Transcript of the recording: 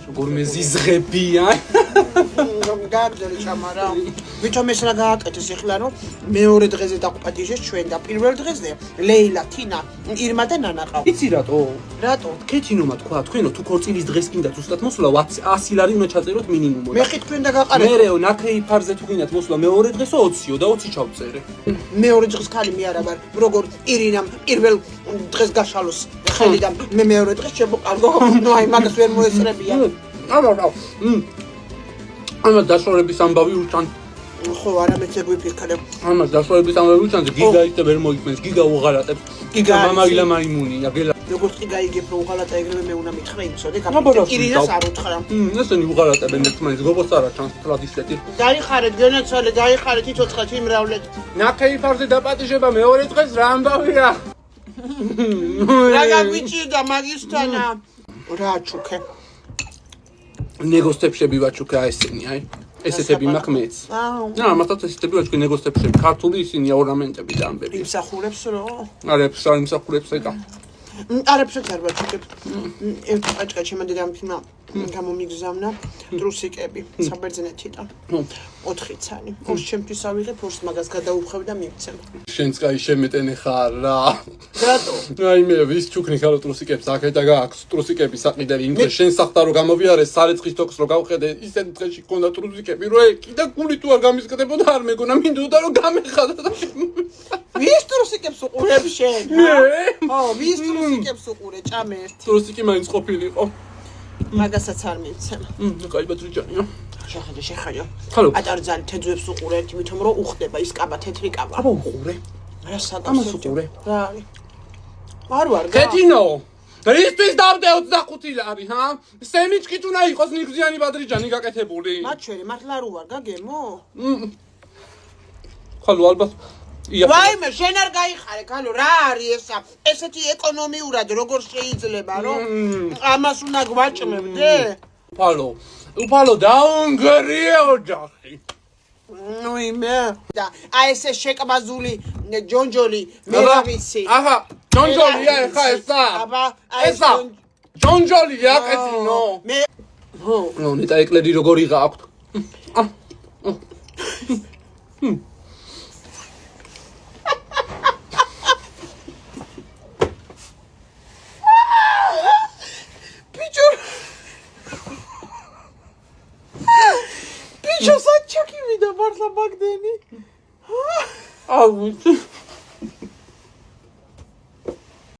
როგორ მეზიზღებია. გაგზელი ჩამარა. ვითომ ეს რა გააკეთეს ეხლა რომ მეორე დღეზე დაყუპადიჟეს ჩვენ და პირველ დღეზე ლეილა, თინა, ირმა და ნანა ყავ. იცი რატო? რატო? ქეთინომა თქვა თქვენო თუ ქორწილის დღეს კიდე ზუსტად მოსვლა 100 ლარი უნდა ჩაწეროთ მინიმუმად. მე ხი თქვენ და გაყარეთ. მერეო ნაკეი ფარზე თუ გინდათ მოსვლა მეორე დღესო 20-ო და 20 ჩავწერე. მეორე დღეს ხალი მე არა ვარ. როგორ ირინამ პირველ დღეს გაშალოს ხელი და მე მეორე დღეს შემოყარგო. ნუ აი მაგას ვერ მოესწრებია. აბა. ამას დაშორების ამბავი ურჩან. ხო, არამედ ზეგვიფიქრებ. ამას დაშორების ამბავი ურჩან გიგაით და ვერ მოიწმენს. გიგა უღალატებს. გიგა მამაგილა მაიმუნია. გელა. როგორც კი გაიგებ რომ უღალატა ეგრევე მე უნდა მითხრა იმცოდე გაფიქრე. ირინას არ უთხრა. ესენი უღალატებენ ერთმანეთს გოგოს არა ჩანს ტრადიციები. დაიხარეთ, გენაცვალე, დაიხარეთ, იცოცხლეთ, იმრავლეთ. ნაკეი ფარზე დაპატიჟება მეორე დღეს რა ამბავია? რა გაგვიჭირდა მაგისთანა? რა ჩუქე? ნეგოსტეფშები ვაჩუქა ესენი, აი. ესეთები მაქვს მეც. რა, მათაც ესეთები ვაჩუქე ნეგოსტეფშები. ქართული ისინი ორნამენტები და ამბები. იმსახურებს რო? არებს, არ იმსახურებს ეკა. არებსაც არ ვაჩუქებ. ერთ პაჭკა ჩემო დედამფიმა გამომიგზავნა ტრუსიკები საბერძნეთიდან. 4 ცალი. ორს ჩემთვის ავიღებ, ორს მაგას გადაუხევ და მივცემ. შენც კაი შემეტენე ხარ რა. რატო? აი მე ვის ჩუქნი ხარო ტრუსიკებს აქ და გააქვს ტრუსიკების საყიდები იმ დღეს შენ სახტა რო გამოვიარე სარეცხის თოქს რო გავხედე ისეთ დღეში გქონდა ტრუსიკები რო ეკი და გული თუ არ გამისკდებოდა არ მეგონა მინდოდა რომ გამეხადა. ვის ტრუსიკებს უყურებ შენ? მე? ო, ვის ტრუსიკებს უყურე ჭამე ერთი. ტრუსიკი მაინც ყოფილიყო. მაგასაც არ მივცემ. კაი ბატრიჯანია. შეხედე. ხალო. ატარძალი თეძვებს უყურე ერთი მithom რომ უხდება ის კაბა თეთრი კაბა. აბა უყურე. რა სადაც ამას უყურე. რა არის? არ ვარ გა. ქეთინო. რისთვის დავდე 25 ლარი, ჰა? სემიჩკით უნდა იყოს ნიგზიანი ბადრიჯანი გაკეთებული. მაჩვენი, მართლა არ ვარ გა გემო? ხალო ალბათ ვაიმე, შენ არ გაიხარე, ხალო, რა არის ესა? ესეთი ეკონომიურად როგორ შეიძლება, რომ ამას უნდა გვაჭმევდე? უფალო დაუნგრიე ოჯახი. ნუ იმე. და აი ესე შეკბაზული ჯონჯოლი მე რა ვიცი. აჰა, ჯონჯოლია ეხა ესა. აბა, ესა. ჯონჯოლია კეთინო. მე ხო. ნუ ნიტა ეკლედი როგორ იღა აქვთ. Picho saçak gibi de varsa bak deni. აუ